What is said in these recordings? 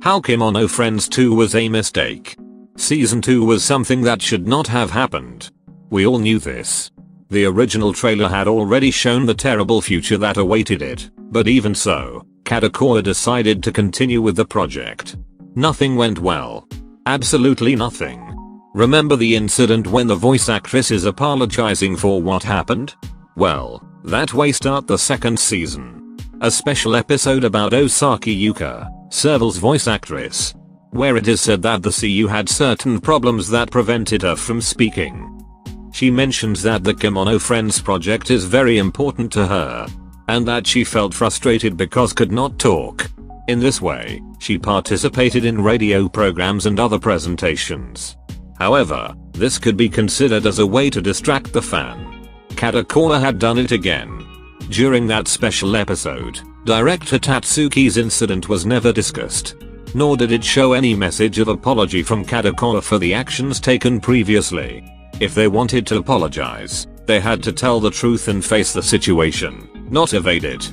How Kemono Friends 2 was a mistake. Season 2 was something that should not have happened. We all knew this. The original trailer had already shown the terrible future that awaited it, but even so, Kadokawa decided to continue with the project. Nothing went well. Absolutely nothing. Remember the incident when the voice actress is apologizing for what happened? Well, that way start the second season. A special episode about Osaki Yuka, Serval's voice actress, where it is said that the seiyu had certain problems that prevented her from speaking. She mentions that the Kemono Friends project is very important to her, and that she felt frustrated because could not talk. In this way, she participated in radio programs and other presentations. However, this could be considered as a way to distract the fan. Kadokawa had done it again. During that special episode, director Tatsuki's incident was never discussed, nor did it show any message of apology from Kadokawa for the actions taken previously. If they wanted to apologize, they had to tell the truth and face the situation, not evade it.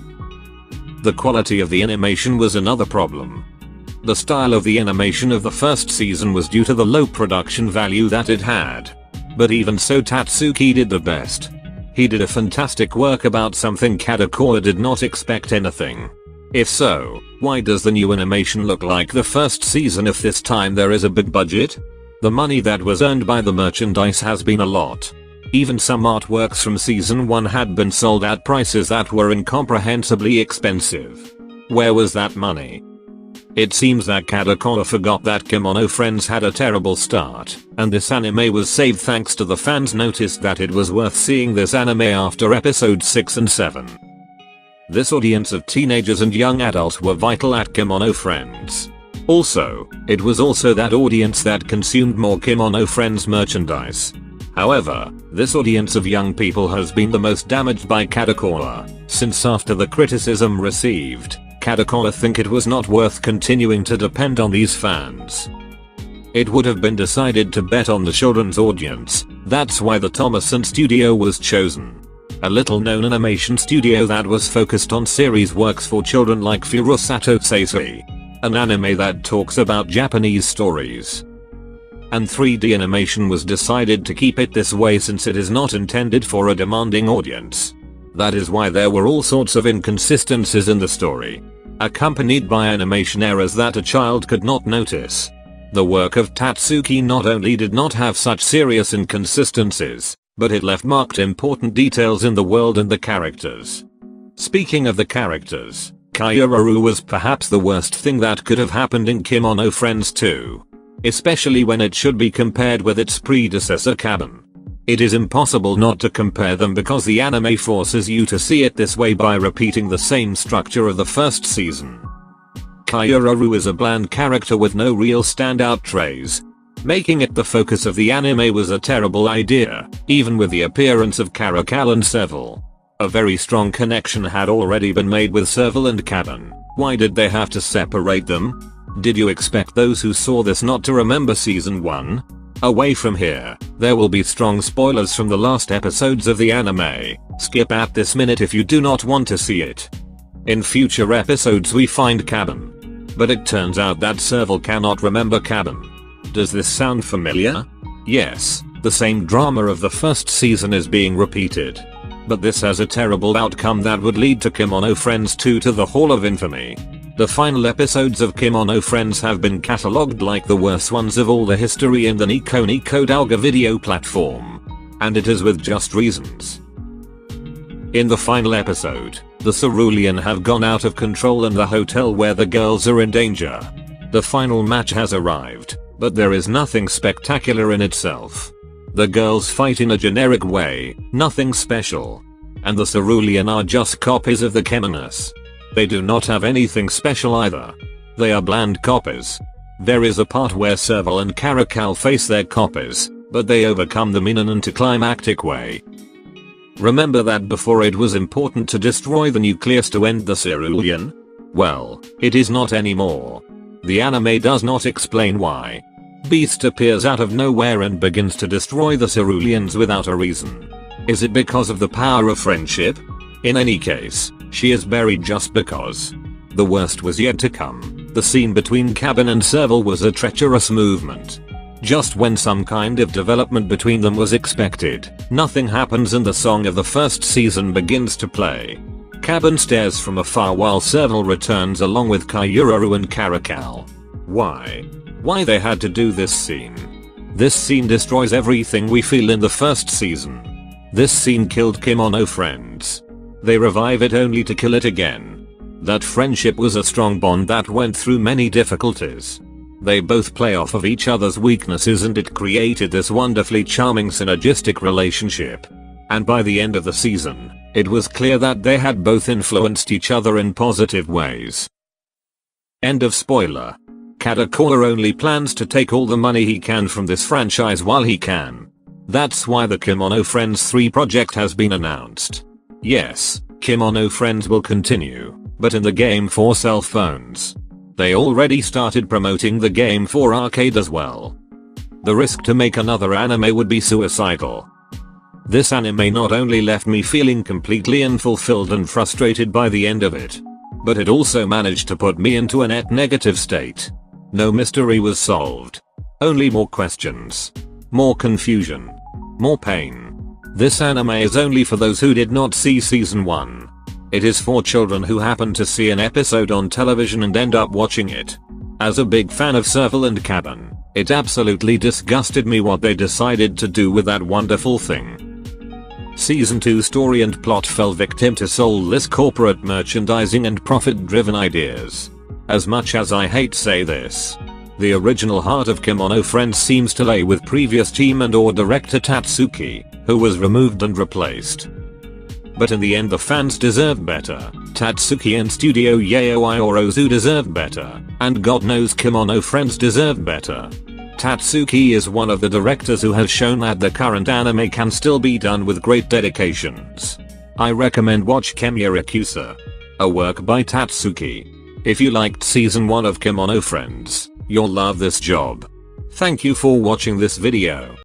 The quality of the animation was another problem. The style of the animation of the first season was due to the low production value that it had. But even so, Tatsuki did the best. He did a fantastic work about something Kadokawa did not expect anything. If so, why does the new animation look like the first season if this time there is a big budget? The money that was earned by the merchandise has been a lot. Even some artworks from season 1 had been sold at prices that were incomprehensibly expensive. Where was that money? It seems that Kadokawa forgot that Kemono Friends had a terrible start, and this anime was saved thanks to the fans noticed that it was worth seeing this anime after episodes 6 and 7. This audience of teenagers and young adults were vital at Kemono Friends. Also, it was also that audience that consumed more Kemono Friends merchandise. However, this audience of young people has been the most damaged by Kadokawa, since after the criticism received, Kadokawa think it was not worth continuing to depend on these fans. It would have been decided to bet on the children's audience, that's why the Thomason studio was chosen. A little known animation studio that was focused on series works for children like Furusato Seisui, an anime that talks about Japanese stories. And 3D animation was decided to keep it this way since it is not intended for a demanding audience. That is why there were all sorts of inconsistencies in the story, accompanied by animation errors that a child could not notice. The work of Tatsuki not only did not have such serious inconsistencies, but it left marked important details in the world and the characters. Speaking of the characters, Kaioru was perhaps the worst thing that could have happened in Kemono Friends 2. Especially when it should be compared with its predecessor Kaban. It is impossible not to compare them because the anime forces you to see it this way by repeating the same structure of the first season. Kaioru is a bland character with no real standout traits. Making it the focus of the anime was a terrible idea, even with the appearance of Kadokawa and Serval. A very strong connection had already been made with Serval and Kaban. Why did they have to separate them? Did you expect those who saw this not to remember season 1? Away from here, there will be strong spoilers from the last episodes of the anime. Skip at this minute if you do not want to see it. In future episodes we find Kaban. But it turns out that Serval cannot remember Kaban. Does this sound familiar? Yes, the same drama of the first season is being repeated. But this has a terrible outcome that would lead to Kemono Friends 2 to the Hall of Infamy. The final episodes of Kemono Friends have been catalogued like the worst ones of all the history in the Nico Douga video platform. And it is with just reasons. In the final episode, the Cerulean have gone out of control and the hotel where the girls are in danger. The final match has arrived, but there is nothing spectacular in itself. The girls fight in a generic way, nothing special. And the Cerulean are just copies of the Kemonos. They do not have anything special either. They are bland copies. There is a part where Serval and Kadokawa face their copies, but they overcome them in an anticlimactic way. Remember that before it was important to destroy the nucleus to end the Cerulean? Well, it is not anymore. The anime does not explain why. Beast appears out of nowhere and begins to destroy the Ceruleans without a reason. Is it because of the power of friendship? In any case, she is buried just because. The worst was yet to come. The scene between Cabin and Serval was a treacherous movement. Just when some kind of development between them was expected, nothing happens and the song of the first season begins to play. Cabin stares from afar while Serval returns along with Kaioru and Kadokawa. Why? Why they had to do this scene? This scene destroys everything we feel in the first season. This scene killed Kemono friends. They revive it only to kill it again. That friendship was a strong bond that went through many difficulties. They both play off of each other's weaknesses and it created this wonderfully charming synergistic relationship. And by the end of the season, it was clear that they had both influenced each other in positive ways. End of spoiler. Kadokawa only plans to take all the money he can from this franchise while he can. That's why the Kemono Friends 3 project has been announced. Yes, Kemono Friends will continue, but in the game for cell phones. They already started promoting the game for arcade as well. The risk to make another anime would be suicidal. This anime not only left me feeling completely unfulfilled and frustrated by the end of it, but it also managed to put me into a net negative state. No mystery was solved. Only more questions. More confusion. More pain. This anime is only for those who did not see season 1. It is for children who happen to see an episode on television and end up watching it. As a big fan of Serval and Cabin, it absolutely disgusted me what they decided to do with that wonderful thing. Season 2 story and plot fell victim to soulless corporate merchandising and profit-driven ideas. As much as I hate to say this, the original heart of Kemono Friends seems to lay with previous team and or director Tatsuki, who was removed and replaced. But in the end the fans deserve better, Tatsuki and Studio Yaoi Orozu deserve better, and God knows Kemono Friends deserve better. Tatsuki is one of the directors who has shown that the current anime can still be done with great dedications. I recommend watch Kemurakusa, a work by Tatsuki. If you liked season 1 of Kemono Friends, you'll love this job. Thank you for watching this video.